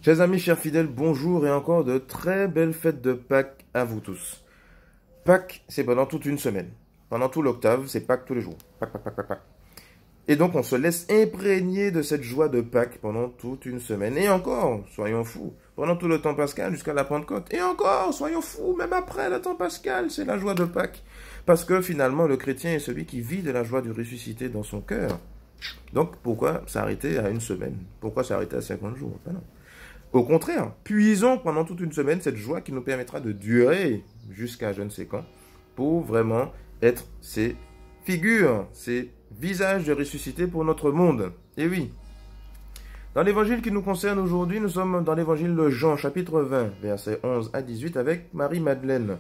Chers amis, chers fidèles, bonjour et encore de très belles fêtes de Pâques à vous tous. Pâques, c'est pendant toute une semaine. Pendant tout l'octave, c'est Pâques tous les jours. Pâques, Pâques, Pâques, Pâques, Pâques. Et donc, on se laisse imprégner de cette joie de Pâques pendant toute une semaine. Et encore, soyons fous, pendant tout le temps pascal jusqu'à la Pentecôte. Et encore, soyons fous, même après le temps pascal, c'est la joie de Pâques. Parce que finalement, le chrétien est celui qui vit de la joie du ressuscité dans son cœur. Donc, pourquoi s'arrêter à une semaine? Pourquoi s'arrêter à 50 jours? Ben non. Au contraire, puisons pendant toute une semaine cette joie qui nous permettra de durer jusqu'à je ne sais quand, pour vraiment être ces figures, ces visages de ressuscité pour notre monde. Et oui, dans l'évangile qui nous concerne aujourd'hui, nous sommes dans l'évangile de Jean, chapitre 20, versets 11 à 18, avec Marie-Madeleine,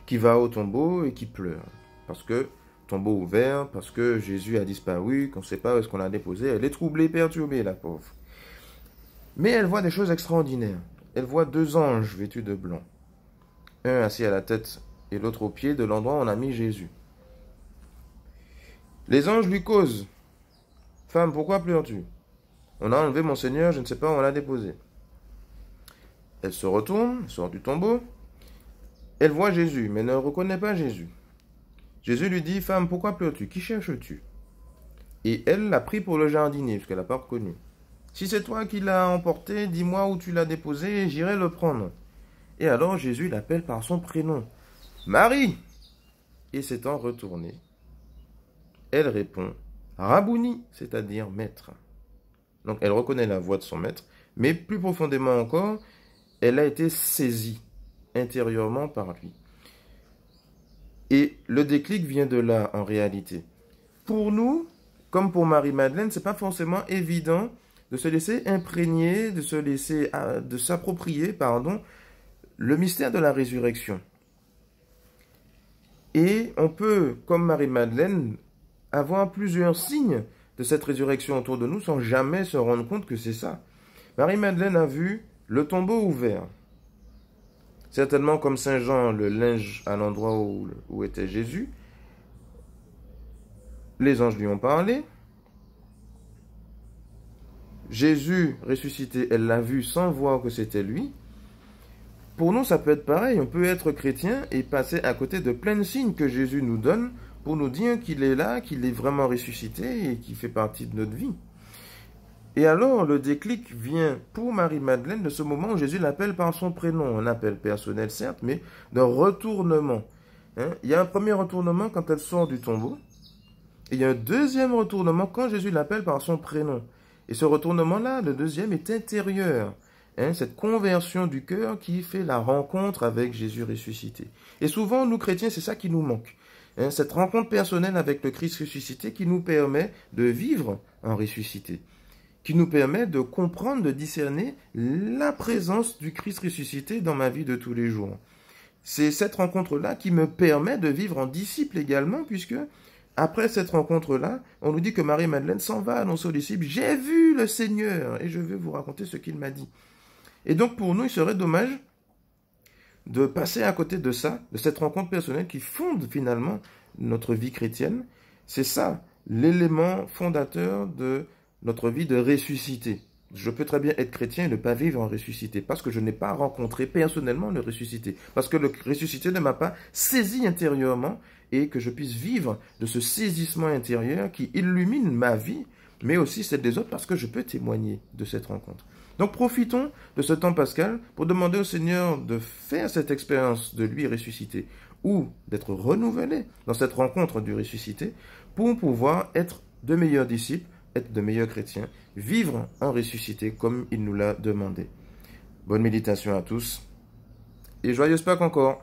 qui va au tombeau et qui pleure. Parce que, tombeau ouvert, parce que Jésus a disparu, qu'on ne sait pas où est-ce qu'on l'a déposé, elle est troublée, perturbée, la pauvre. Mais elle voit des choses extraordinaires. Elle voit deux anges vêtus de blanc. Un assis à la tête et l'autre au pied de l'endroit où on a mis Jésus. Les anges lui causent. « Femme, pourquoi pleures-tu? On a enlevé mon Seigneur, je ne sais pas où on l'a déposé. » Elle se retourne, sort du tombeau. Elle voit Jésus, mais ne reconnaît pas Jésus. Jésus lui dit « Femme, pourquoi pleures-tu? Qui cherches-tu » Et elle l'a pris pour le jardinier, parce qu'elle n'a pas reconnu. Si c'est toi qui l'as emporté, dis-moi où tu l'as déposé et j'irai le prendre. Et alors Jésus l'appelle par son prénom. Marie! Et s'étant retournée, elle répond Rabouni, c'est-à-dire maître. Donc elle reconnaît la voix de son maître, mais plus profondément encore, elle a été saisie intérieurement par lui. Et le déclic vient de là en réalité. Pour nous, comme pour Marie-Madeleine, c'est pas forcément évident de se laisser imprégner, de s'approprier, le mystère de la résurrection. Et on peut, comme Marie-Madeleine, avoir plusieurs signes de cette résurrection autour de nous sans jamais se rendre compte que c'est ça. Marie-Madeleine a vu le tombeau ouvert. Certainement comme Saint Jean, le linge à l'endroit où était Jésus. Les anges lui ont parlé. Jésus ressuscité, elle l'a vu sans voir que c'était lui. Pour nous, ça peut être pareil. On peut être chrétien et passer à côté de plein de signes que Jésus nous donne pour nous dire qu'il est là, qu'il est vraiment ressuscité et qu'il fait partie de notre vie. Et alors, le déclic vient pour Marie-Madeleine de ce moment où Jésus l'appelle par son prénom. Un appel personnel, certes, mais d'un retournement. Il y a un premier retournement quand elle sort du tombeau. Et il y a un deuxième retournement quand Jésus l'appelle par son prénom. Et ce retournement-là, le deuxième, est intérieur. Cette conversion du cœur qui fait la rencontre avec Jésus ressuscité. Et souvent, nous chrétiens, c'est ça qui nous manque. Cette rencontre personnelle avec le Christ ressuscité qui nous permet de vivre en ressuscité. Qui nous permet de comprendre, de discerner la présence du Christ ressuscité dans ma vie de tous les jours. C'est cette rencontre-là qui me permet de vivre en disciple également, puisque après cette rencontre-là, on nous dit que Marie-Madeleine s'en va annoncer aux disciples « J'ai vu le Seigneur et je vais vous raconter ce qu'il m'a dit. » Et donc pour nous, il serait dommage de passer à côté de ça, de cette rencontre personnelle qui fonde finalement notre vie chrétienne. C'est ça, l'élément fondateur de notre vie de ressuscité. Je peux très bien être chrétien et ne pas vivre en ressuscité parce que je n'ai pas rencontré personnellement le ressuscité. Parce que le ressuscité ne m'a pas saisi intérieurement et que je puisse vivre de ce saisissement intérieur qui illumine ma vie, mais aussi celle des autres parce que je peux témoigner de cette rencontre. Donc profitons de ce temps pascal pour demander au Seigneur de faire cette expérience de lui ressuscité ou d'être renouvelé dans cette rencontre du ressuscité pour pouvoir être de meilleurs disciples, être de meilleurs chrétiens, vivre en ressuscité comme il nous l'a demandé. Bonne méditation à tous et joyeuse Pâques encore.